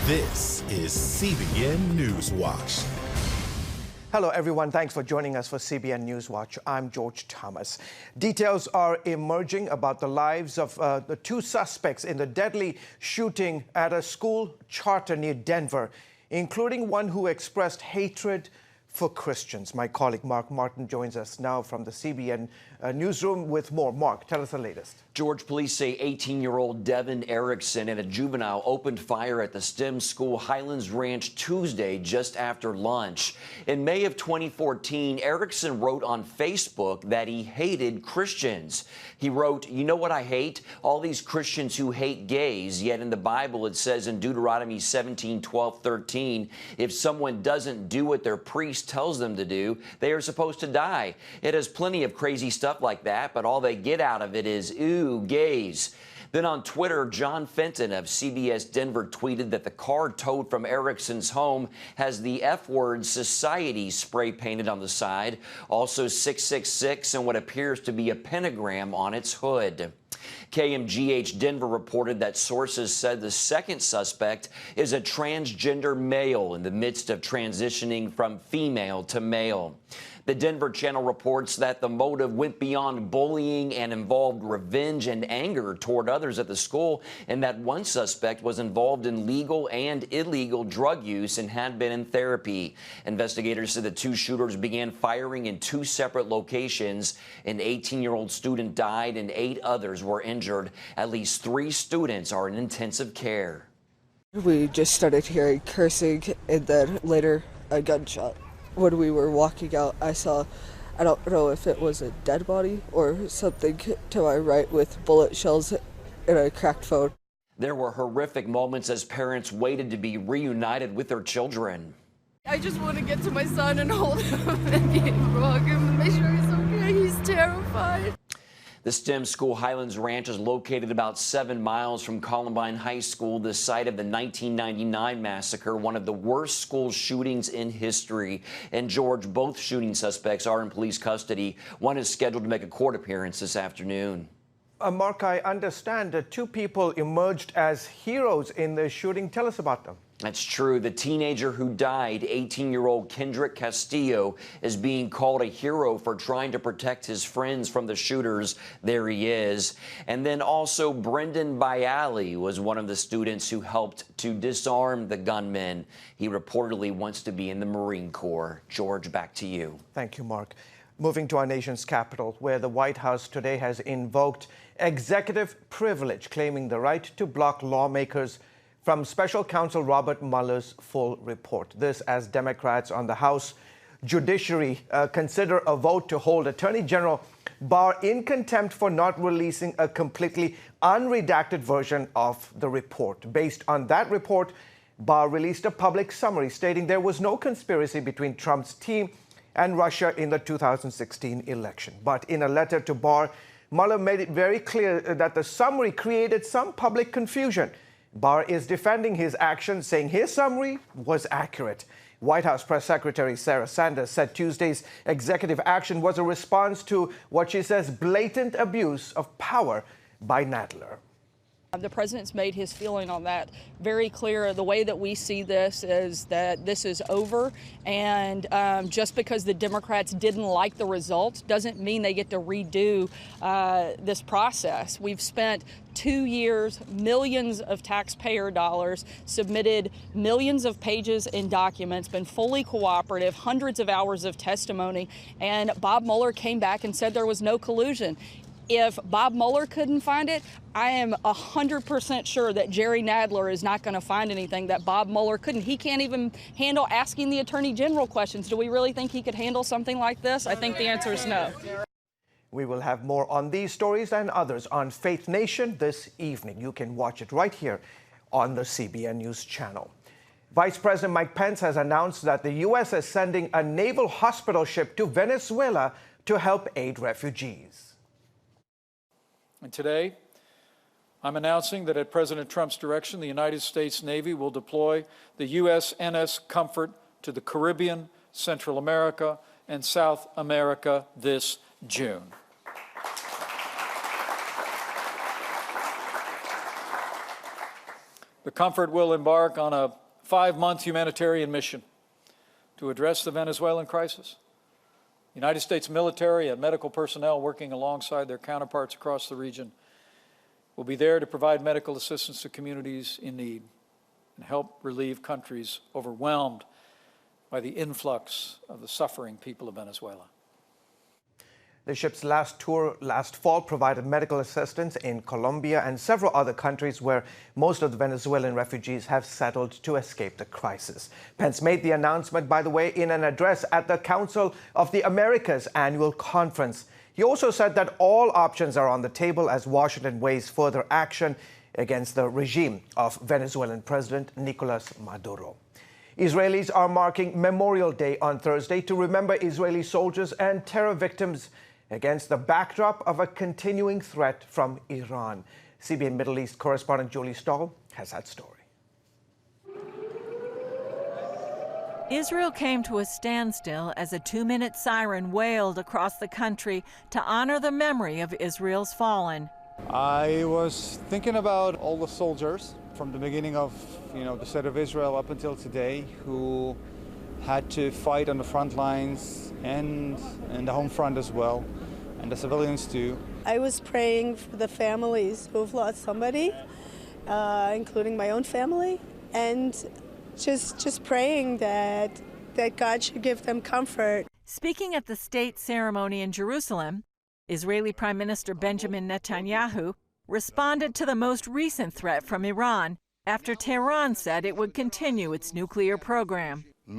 This is CBN NewsWatch. Hello, everyone. Thanks for joining us for CBN NewsWatch. I'm George Thomas. Details are emerging about the lives of the two suspects in the deadly shooting at a school charter near Denver, including one who expressed hatred for Christians. My colleague Mark Martin joins us now from the CBN newsroom with more. Mark, tell us the latest. George, police say 18-year-old Devin Erickson and a juvenile opened fire at the STEM school Highlands Ranch Tuesday just after lunch. In May of 2014, Erickson wrote on Facebook that he hated Christians. He wrote, "You know what I hate? All these Christians who hate gays. Yet in the Bible it says in Deuteronomy 17:12-13, if someone doesn't do what their priest tells them to do, they are supposed to die." It has plenty of crazy stuff like that, but all they get out of it is, ooh, gays. Then on Twitter, John Fenton of CBS Denver tweeted that the car towed from Erickson's home has the F-word society spray painted on the side, also 666 and what appears to be a pentagram on its hood. KMGH Denver reported that sources said the second suspect is a transgender male in the midst of transitioning from female to male. The Denver Channel reports that the motive went beyond bullying and involved revenge and anger toward others at the school, and that one suspect was involved in legal and illegal drug use and had been in therapy. Investigators said the two shooters began firing in two separate locations. An 18-year-old student died and 8 others were injured. At least 3 students are in intensive care. We just started hearing cursing and then later a gunshot. When we were walking out, I saw, I don't know if it was a dead body or something to my right with bullet shells and a cracked phone. There were horrific moments as parents waited to be reunited with their children. I just want to get to my son and hold him and be able to hug him and make sure he's okay. He's terrified. The STEM school Highlands Ranch is located about 7 miles from Columbine High School, the site of the 1999 massacre, one of the worst school shootings in history. And George, both shooting suspects are in police custody. One is scheduled to make a court appearance this afternoon. Mark, I understand that 2 people emerged as heroes in the shooting. Tell us about them. That's true. The teenager who died, 18-year-old Kendrick Castillo, is being called a hero for trying to protect his friends from the shooters. There he is. And then also Brendan Bialy was one of the students who helped to disarm the gunmen. He reportedly wants to be in the Marine Corps. George, back to you. Thank you, Mark. Moving to our nation's capital, where the White House today has invoked executive privilege, claiming the right to block lawmakers from Special Counsel Robert Mueller's full report. This as Democrats on the House Judiciary consider a vote to hold Attorney General Barr in contempt for not releasing a completely unredacted version of the report. Based on that report, Barr released a public summary stating there was no conspiracy between Trump's team and Russia in the 2016 election. But in a letter to Barr, Mueller made it very clear that the summary created some public confusion. Barr is defending his actions, saying his summary was accurate. White House Press Secretary Sarah Sanders said Tuesday's executive action was a response to what she says blatant abuse of power by Nadler. The president's made his feeling on that very clear. The way that we see this is that this is over, and just because the Democrats didn't like the results doesn't mean they get to redo this process. We've spent 2 years, millions of taxpayer dollars, submitted millions of pages in documents, been fully cooperative, hundreds of hours of testimony, and Bob Mueller came back and said there was no collusion. If Bob Mueller couldn't find it, I am 100% sure that Jerry Nadler is not going to find anything that Bob Mueller couldn't. He can't even handle asking the Attorney General questions. Do we really think he could handle something like this? I think the answer is no. We will have more on these stories and others on Faith Nation this evening. You can watch it right here on the CBN News channel. Vice President Mike Pence has announced that the U.S. is sending a naval hospital ship to Venezuela to help aid refugees. And today, I'm announcing that at President Trump's direction, the United States Navy will deploy the USNS Comfort to the Caribbean, Central America, and South America this June. The The Comfort will embark on a 5-month humanitarian mission to address the Venezuelan crisis. United States military and medical personnel working alongside their counterparts across the region will be there to provide medical assistance to communities in need and help relieve countries overwhelmed by the influx of the suffering people of Venezuela. The ship's last tour last fall provided medical assistance in Colombia and several other countries where most of the Venezuelan refugees have settled to escape the crisis. Pence made the announcement, by the way, in an address at the Council of the Americas annual conference. He also said that all options are on the table as Washington weighs further action against the regime of Venezuelan President Nicolas Maduro. Israelis are marking Memorial Day on Thursday to remember Israeli soldiers and terror victims against the backdrop of a continuing threat from Iran. CBN Middle East correspondent Julie Stahl has that story. Israel came to a standstill as a 2-minute siren wailed across the country to honor the memory of Israel's fallen. I was thinking about all the soldiers from the beginning of the state of Israel up until today who had to fight on the front lines and in the home front as well, and the civilians too. I was praying for the families who have lost somebody, including my own family, and just praying that God should give them comfort. Speaking at the state ceremony in Jerusalem, Israeli Prime Minister Benjamin Netanyahu responded to the most recent threat from Iran after Tehran said it would continue its nuclear program. We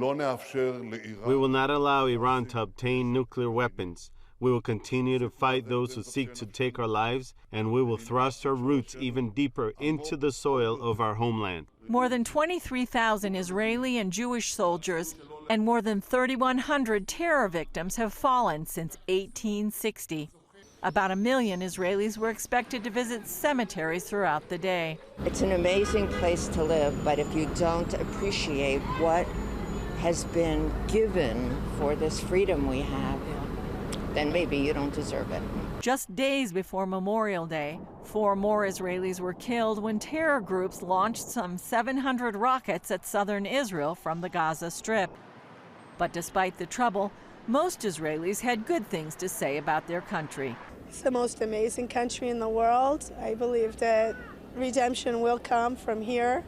will not allow Iran to obtain nuclear weapons. We will continue to fight those who seek to take our lives, and we will thrust our roots even deeper into the soil of our homeland. More than 23,000 Israeli and Jewish soldiers and more than 3,100 terror victims have fallen since 1860. About 1 million Israelis were expected to visit cemeteries throughout the day. It's an amazing place to live, but if you don't appreciate what has been given for this freedom we have, then maybe you don't deserve it. Just days before Memorial Day, 4 more Israelis were killed when terror groups launched some 700 rockets at southern Israel from the Gaza Strip. But despite the trouble, most Israelis had good things to say about their country. It's the most amazing country in the world. I believe that redemption will come from here.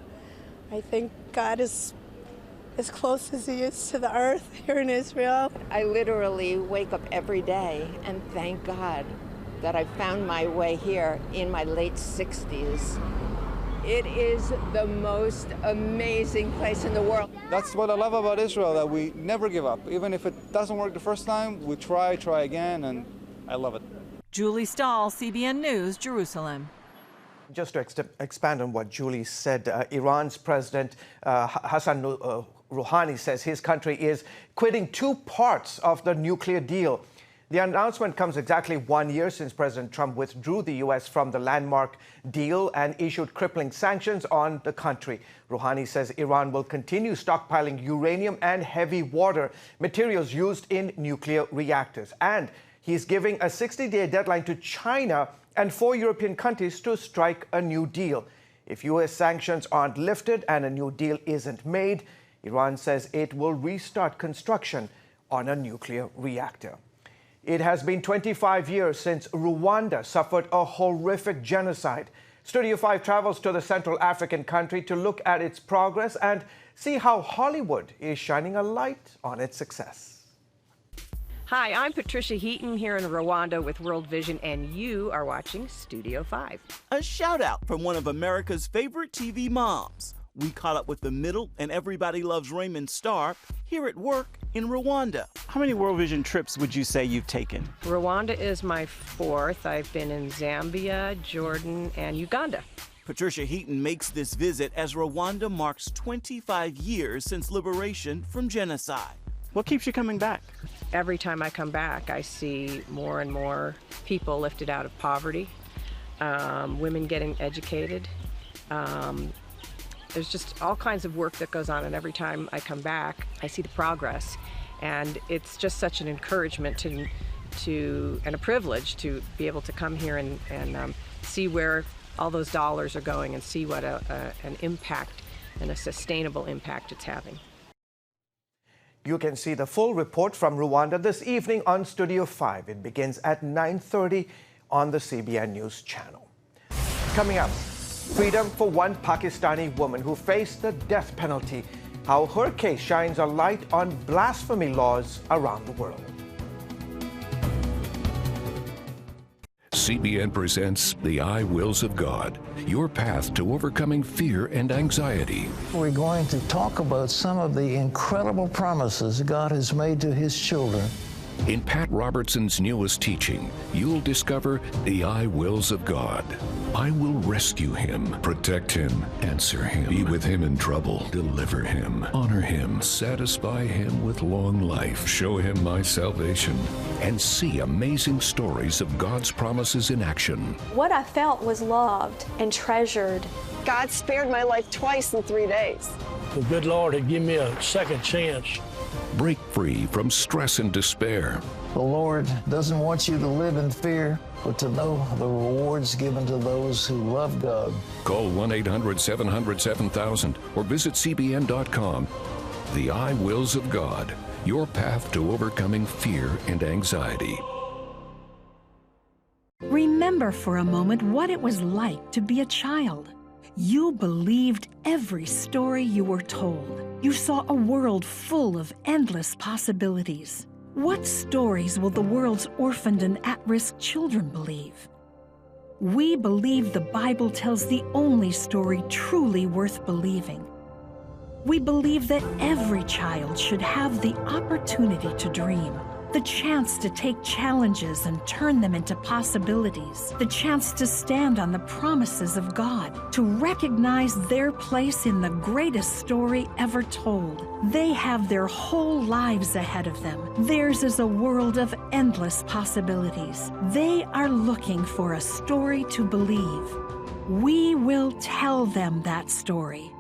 I think God is as close as he is to the earth here in Israel. I literally wake up every day and thank God that I found my way here in my late 60s. It is the most amazing place in the world. That's what I love about Israel, that we never give up. Even if it doesn't work the first time, we try again, and I love it. Julie Stahl, CBN News, Jerusalem. Just to expand on what Julie said, Iran's President Hassan Rouhani says his country is quitting 2 parts of the nuclear deal. The announcement comes exactly 1 year since President Trump withdrew the U.S. from the landmark deal and issued crippling sanctions on the country. Rouhani says Iran will continue stockpiling uranium and heavy water, materials used in nuclear reactors. And he's giving a 60-day deadline to China and 4 European countries to strike a new deal. If U.S. sanctions aren't lifted and a new deal isn't made, Iran says it will restart construction on a nuclear reactor. It has been 25 years since Rwanda suffered a horrific genocide. Studio 5 travels to the Central African country to look at its progress and see how Hollywood is shining a light on its success. Hi, I'm Patricia Heaton here in Rwanda with World Vision, and you are watching Studio 5. A shout out from one of America's favorite TV moms. We caught up with the middle and Everybody Loves Raymond star here at work in Rwanda. How many World Vision trips would you say you've taken? Rwanda is my 4th. I've been in Zambia, Jordan, and Uganda. Patricia Heaton makes this visit as Rwanda marks 25 years since liberation from genocide. What keeps you coming back? Every time I come back, I see more and more people lifted out of poverty, women getting educated. There's just all kinds of work that goes on, and every time I come back, I see the progress. And it's just such an encouragement and a privilege to be able to come here and see where all those dollars are going and see what an impact and a sustainable impact it's having. You can see the full report from Rwanda this evening on Studio 5. It begins at 9:30 on the CBN News channel. Coming up, freedom for one Pakistani woman who faced the death penalty. How her case shines a light on blasphemy laws around the world. CBN presents The I Wills of God, your path to overcoming fear and anxiety. We're going to talk about some of the incredible promises God has made to His children. In Pat Robertson's newest teaching, you'll discover the I Wills of God. I will rescue him, protect him, answer him, be with him in trouble, deliver him, honor him, satisfy him with long life, show him my salvation, and see amazing stories of God's promises in action. What I felt was loved and treasured. God spared my life twice in 3 days. The good Lord had given me a second chance. Break free from stress and despair. The Lord doesn't want you to live in fear, but to know the rewards given to those who love God. Call 1-800-700-7000 or visit CBN.com. The I Wills of God, your path to overcoming fear and anxiety. Remember for a moment what it was like to be a child. You believed every story you were told. You saw a world full of endless possibilities. What stories will the world's orphaned and at-risk children believe? We believe the Bible tells the only story truly worth believing. We believe that every child should have the opportunity to dream, the chance to take challenges and turn them into possibilities, the chance to stand on the promises of God, to recognize their place in the greatest story ever told. They have their whole lives ahead of them. Theirs is a world of endless possibilities. They are looking for a story to believe. We will tell them that story.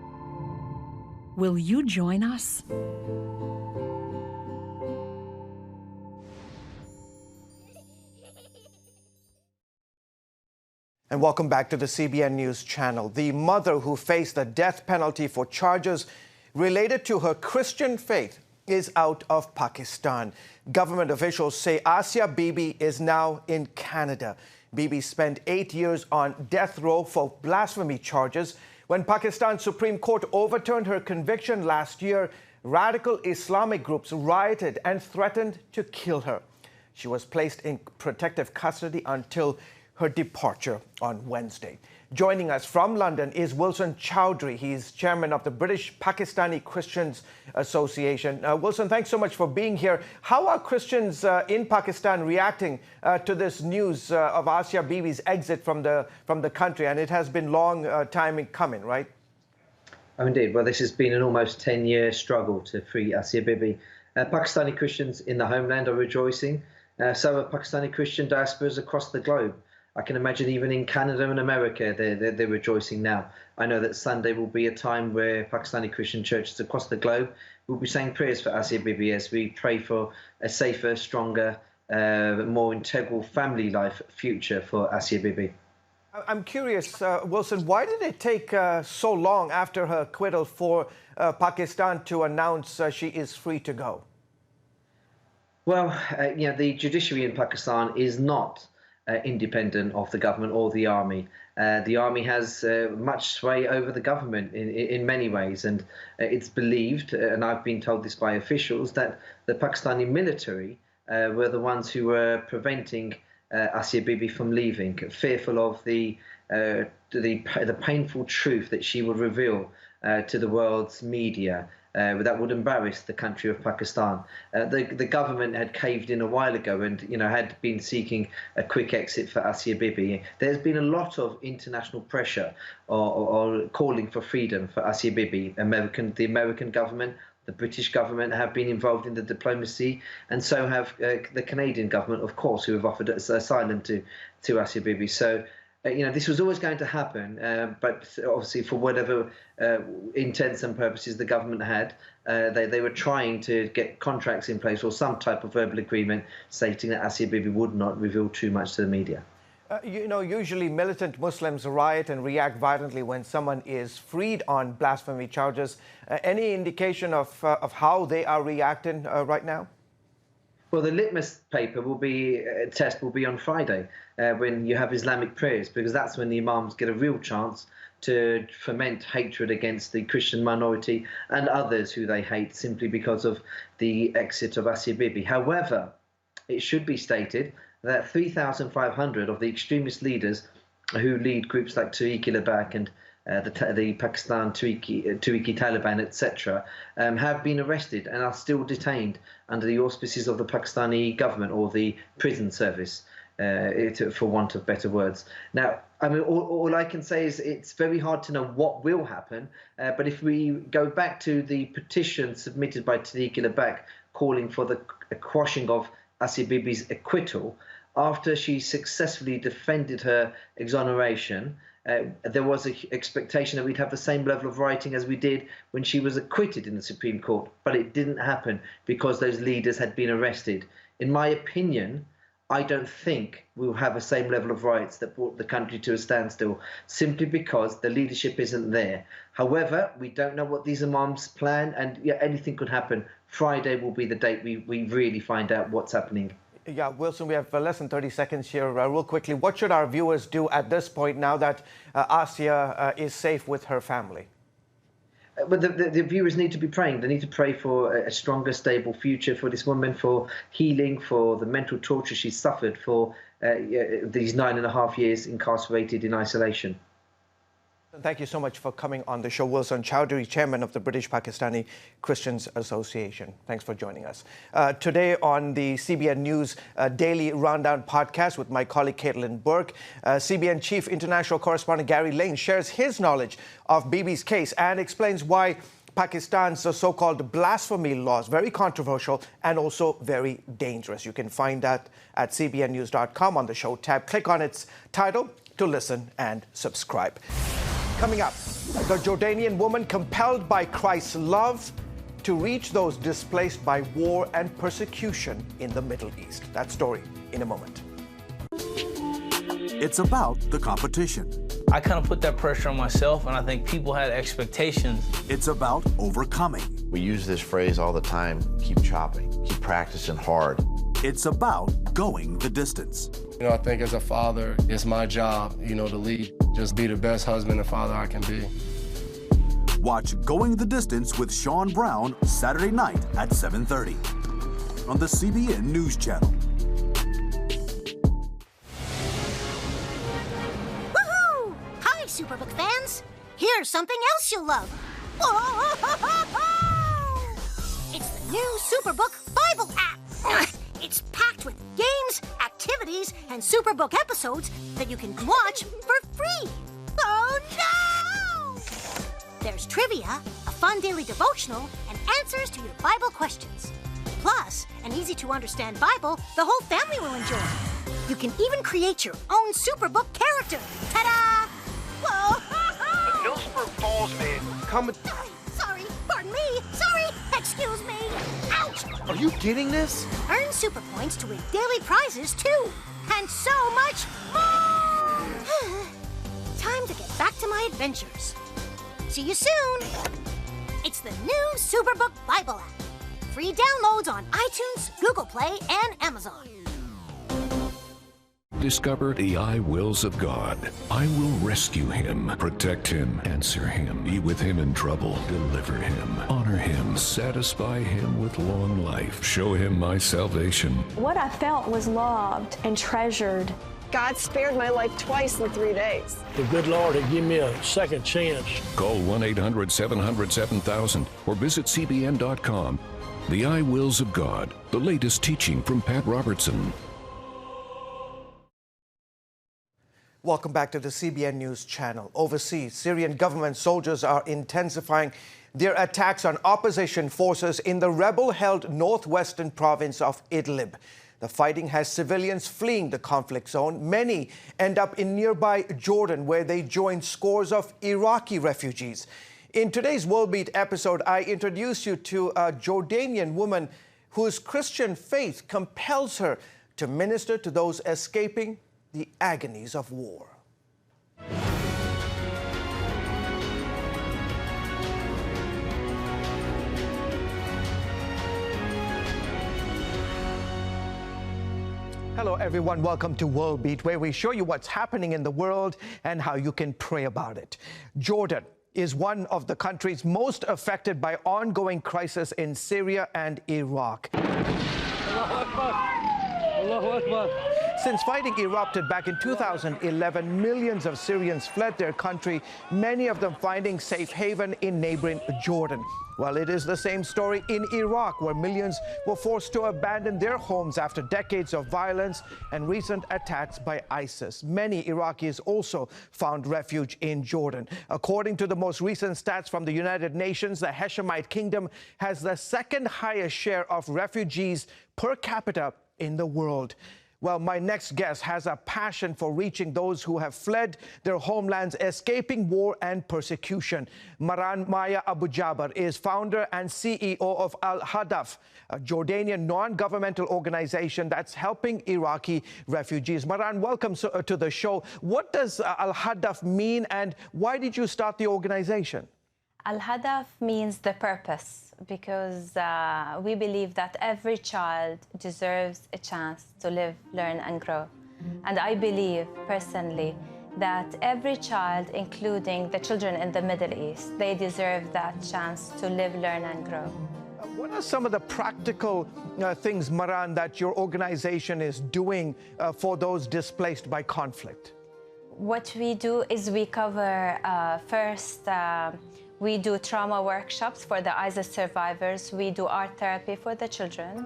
Will you join us? And welcome back to the CBN News channel. The mother who faced the death penalty for charges related to her Christian faith is out of Pakistan. Government officials say Asia Bibi is now in Canada. Bibi spent 8 years on death row for blasphemy charges. When Pakistan's Supreme Court overturned her conviction last year, radical Islamic groups rioted and threatened to kill her. She was placed in protective custody until her departure on Wednesday. Joining us from London is Wilson Chaudhary. He's chairman of the British Pakistani Christians Association. Wilson, thanks so much for being here. How are Christians in Pakistan reacting to this news of Asia Bibi's exit from the country? And it has been long time coming, right? Oh, indeed. Well, this has been an almost 10-year struggle to free Asia Bibi. Pakistani Christians in the homeland are rejoicing. So are Pakistani Christian diasporas across the globe. I can imagine even in Canada and America, they're rejoicing now. I know that Sunday will be a time where Pakistani Christian churches across the globe will be saying prayers for Asia Bibi as we pray for a safer, stronger, more integral family life future for Asia Bibi. I'm curious, Wilson, why did it take so long after her acquittal for Pakistan to announce she is free to go? Well, the judiciary in Pakistan is not independent of the government or the army. The army has much sway over the government in many ways, and it's believed, and I've been told this by officials, that the Pakistani military were the ones who were preventing Asia Bibi from leaving, fearful of the painful truth that she would reveal to the world's media. That would embarrass the country of Pakistan. The government had caved in a while ago and had been seeking a quick exit for Asia Bibi. There's been a lot of international pressure or calling for freedom for Asia Bibi. The American government, the British government have been involved in the diplomacy, and so have the Canadian government, of course, who have offered asylum to Asia Bibi. So this was always going to happen, but obviously for whatever intents and purposes the government had, they were trying to get contracts in place or some type of verbal agreement stating that Asia Bibi would not reveal too much to the media. Usually militant Muslims riot and react violently when someone is freed on blasphemy charges. Any indication of how they are reacting right now? Well, the litmus paper test will be on Friday when you have Islamic prayers, because that's when the imams get a real chance to foment hatred against the Christian minority and others who they hate simply because of the exit of Bibi. However, it should be stated that 3,500 of the extremist leaders who lead groups like Tehreek-e-Labak and the Pakistan Tehreek-e-Taliban, etc., have been arrested and are still detained under the auspices of the Pakistani government or the prison service, for want of better words. Now, I mean, all I can say is it's very hard to know what will happen, but if we go back to the petition submitted by Tehreek-e-Labak calling for the quashing of Bibi's acquittal, after she successfully defended her exoneration, there was an expectation that we'd have the same level of rioting as we did when she was acquitted in the Supreme Court, but it didn't happen because those leaders had been arrested. In my opinion, I don't think we'll have the same level of riots that brought the country to a standstill, simply because the leadership isn't there. However, we don't know what these imams plan, and anything could happen. Friday will be the date we really find out what's happening. Yeah, Wilson, we have less than 30 seconds here. Real quickly, what should our viewers do at this point now that Asia is safe with her family? But the viewers need to be praying. They need to pray for a stronger, stable future for this woman, for healing, for the mental torture she's suffered, for these 9.5 years incarcerated in isolation. Thank you so much for coming on the show. Wilson Chaudhary, chairman of the British Pakistani Christians Association. Thanks for joining us. Today on the CBN News Daily Rundown podcast with my colleague Caitlin Burke, CBN Chief International Correspondent Gary Lane shares his knowledge of Bibi's case and explains why Pakistan's so-called blasphemy laws, very controversial and also very dangerous. You can find that at cbnnews.com on the show tab. Click on its title to listen and subscribe. Coming up, the Jordanian woman compelled by Christ's love to reach those displaced by war and persecution in the Middle East. That story in a moment. It's about the competition. I kind of put that pressure on myself, and I think people had expectations. It's about overcoming. We use this phrase all the time, keep chopping, keep practicing hard. It's about going the distance. I think as a father, it's my job, to lead. Just be the best husband and father I can be. Watch Going the Distance with Sean Brown Saturday night at 7:30 on the CBN News Channel. Woohoo! Hi, Superbook fans. Here's something else you'll love. Whoa! It's the new Superbook Bible app. It's packed with games, activities, and Superbook episodes that you can watch for free. Oh, no! There's trivia, a fun daily devotional, and answers to your Bible questions. Plus, an easy-to-understand Bible the whole family will enjoy. You can even create your own Superbook character. Ta-da! Whoa! Millsburg Falls man. Sorry, pardon me. Sorry, excuse me. Ouch! Are you getting this? Earn super points to win daily prizes, too. And so much more! Time to get back to my adventures. See you soon! It's the new Superbook Bible app. Free downloads on iTunes, Google Play, and Amazon. Discover the I wills of God. I will rescue him, protect him, answer him, be with him in trouble, deliver him, honor him, satisfy him with long life, show him my salvation. What I felt was loved and treasured. God spared my life twice in 3 days. The good Lord had given me a second chance. Call 1-800-700-7000 or visit cbn.com. The I wills of God, the latest teaching from Pat Robertson. Welcome back to the CBN News Channel. Overseas, Syrian government soldiers are intensifying their attacks on opposition forces in the rebel-held northwestern province of Idlib. The fighting has civilians fleeing the conflict zone. Many end up in nearby Jordan, where they join scores of Iraqi refugees. In today's World Beat episode, I introduce you to a Jordanian woman whose Christian faith compels her to minister to those escaping the agonies of war. Hello, everyone. Welcome to World Beat, where we show you what's happening in the world and how you can pray about it. Jordan is one of the countries most affected by ongoing crisis in Syria and Iraq. Since fighting erupted back in 2011, millions of Syrians fled their country, many of them finding safe haven in neighboring Jordan. Well, it is the same story in Iraq, where millions were forced to abandon their homes after decades of violence and recent attacks by ISIS. Many Iraqis also found refuge in Jordan. According to the most recent stats from the United Nations, the Hashemite kingdom has the second highest share of refugees per capita in the world. Well, my next guest has a passion for reaching those who have fled their homelands, escaping war and persecution. Maran Maya Abu Jaber is founder and CEO of Al-Hadaf, a Jordanian non-governmental organization that's helping Iraqi refugees. Maran, welcome to the show. What does Al-Hadaf mean, and why did you start the organization? Al-Hadaf means the purpose, because we believe that every child deserves a chance to live, learn, and grow. And I believe, personally, that every child, including the children in the Middle East, they deserve that chance to live, learn, and grow. What are some of the practical things, Maran, that your organization is doing for those displaced by conflict? What we do is we cover first, we do trauma workshops for the ISIS survivors. We do art therapy for the children,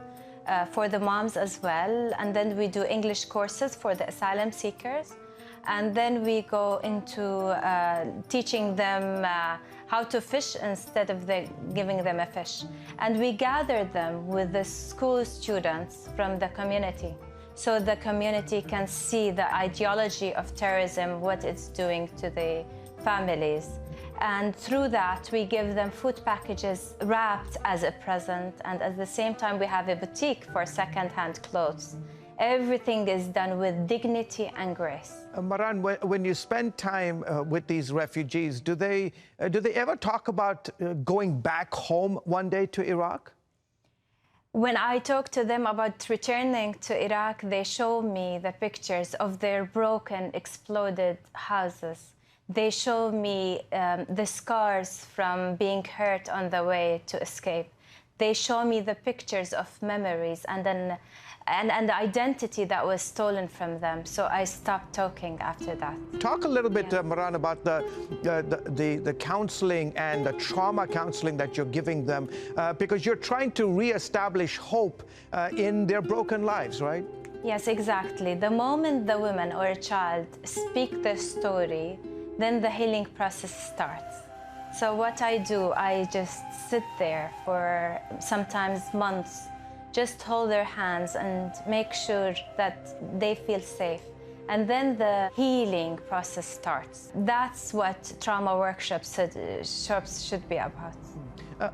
for the moms as well. And then we do English courses for the asylum seekers. And then we go into teaching them how to fish instead of giving them a fish. And we gather them with the school students from the community, so the community can see the ideology of terrorism, what it's doing to the families. And through that, we give them food packages wrapped as a present. And at the same time, we have a boutique for second-hand clothes. Everything is done with dignity and grace. Maran, when you spend time with these refugees, do they ever talk about going back home one day to Iraq? When I talk to them about returning to Iraq, they show me the pictures of their broken, exploded houses. They show me the scars from being hurt on the way to escape. They show me the pictures of memories and the identity that was stolen from them. So I stopped talking after that. Talk a little bit, Maran, about the counseling and the trauma counseling that you're giving them, because you're trying to reestablish hope in their broken lives, right? Yes, exactly. The moment the woman or a child speak their story, then the healing process starts. So what I do, I just sit there for sometimes months, just hold their hands and make sure that they feel safe. And then the healing process starts. That's what trauma workshops should be about.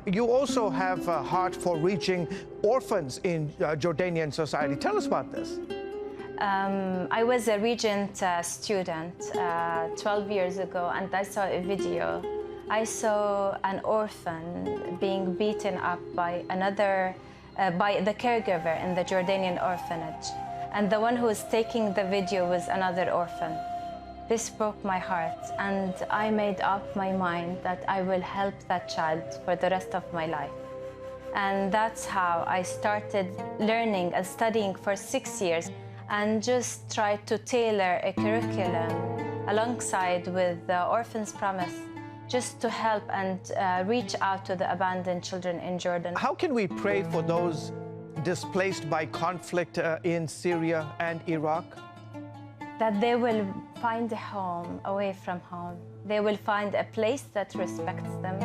You also have a heart for reaching orphans in Jordanian society. Tell us about this. I was a Regent student 12 years ago, and I saw a video. I saw an orphan being beaten up by by the caregiver in the Jordanian orphanage. And the one who was taking the video was another orphan. This broke my heart, and I made up my mind that I will help that child for the rest of my life. And that's how I started learning and studying for 6 years, and just tried to tailor a curriculum alongside with the Orphan's Promise, just to help and reach out to the abandoned children in Jordan. How can we pray for those displaced by conflict in Syria and Iraq? That they will find a home away from home. They will find a place that respects them.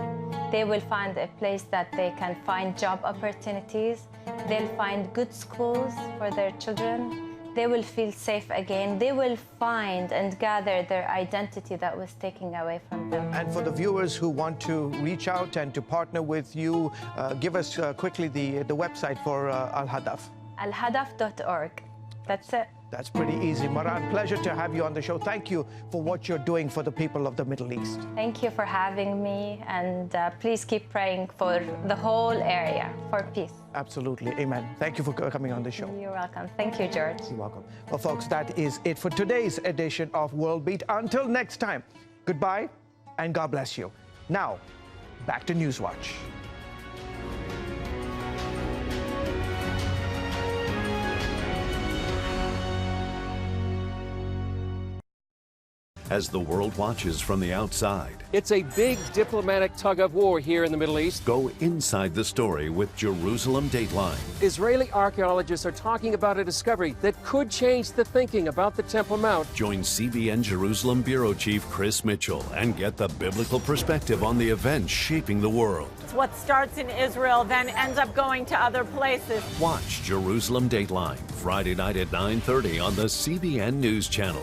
They will find a place that they can find job opportunities. They'll find good schools for their children. They will feel safe again. They will find and gather their identity that was taken away from them. And for the viewers who want to reach out and to partner with you, give us quickly the website for Al-Hadaf. alhadaf.org. That's it. That's pretty easy. Maran, pleasure to have you on the show. Thank you for what you're doing for the people of the Middle East. Thank you for having me, and please keep praying for the whole area for peace. Absolutely. Amen. Thank you for coming on the show. You're welcome. Thank you, George. You're welcome. Well, folks, that is it for today's edition of World Beat. Until next time, goodbye and God bless you. Now, back to Newswatch. As the world watches from the outside, it's a big diplomatic tug-of-war here in the Middle East. Go inside the story with Jerusalem Dateline. Israeli archaeologists are talking about a discovery that could change the thinking about the Temple Mount. Join CBN Jerusalem Bureau Chief Chris Mitchell and get the biblical perspective on the events shaping the world. What starts in Israel then ends up going to other places. Watch Jerusalem Dateline, Friday night at 9:30 on the CBN News Channel.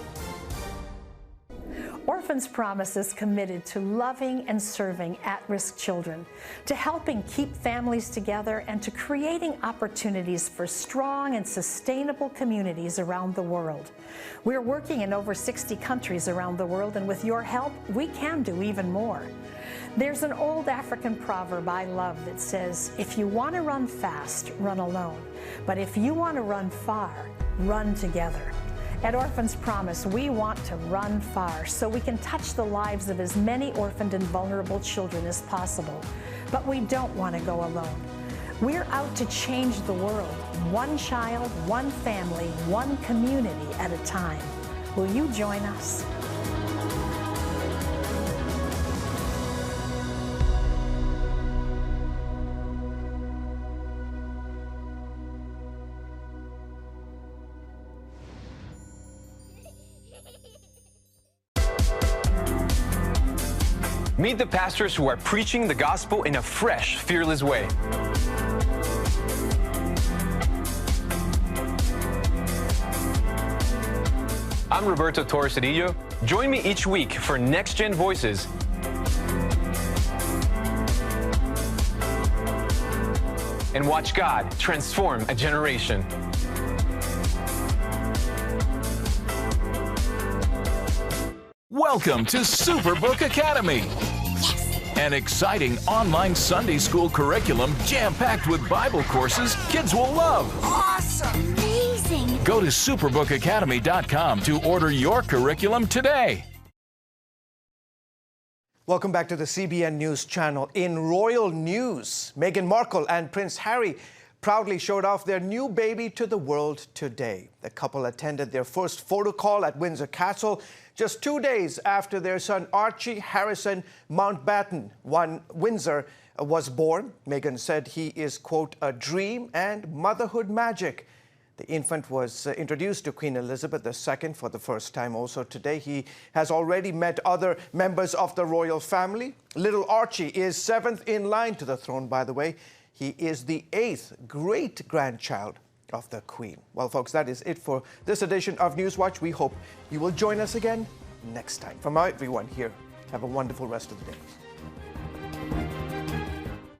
Orphans Promise is committed to loving and serving at-risk children, to helping keep families together, and to creating opportunities for strong and sustainable communities around the world. We're working in over 60 countries around the world, and with your help, we can do even more. There's an old African proverb I love that says, if you want to run fast, run alone. But if you want to run far, run together. At Orphans Promise, we want to run far so we can touch the lives of as many orphaned and vulnerable children as possible. But we don't want to go alone. We're out to change the world, one child, one family, one community at a time. Will you join us? Meet the pastors who are preaching the gospel in a fresh, fearless way. I'm Roberto Torres-Cedillo. Join me each week for Next Gen Voices. And watch God transform a generation. Welcome to Superbook Academy. An exciting online Sunday school curriculum jam-packed with Bible courses kids will love. Awesome! Amazing! Go to superbookacademy.com to order your curriculum today. Welcome back to the CBN News Channel. In royal news, Meghan Markle and Prince Harry proudly showed off their new baby to the world today. The couple attended their first photo call at Windsor Castle just 2 days after their son Archie Harrison Mountbatten, Windsor, was born. Meghan said he is, quote, a dream and motherhood magic. The infant was introduced to Queen Elizabeth II for the first time also today. He has already met other members of the royal family. Little Archie is 7th in line to the throne, by the way. He is the 8th great-grandchild of the Queen. Well, folks, that is it for this edition of Newswatch. We hope you will join us again next time. From everyone here, have a wonderful rest of the day.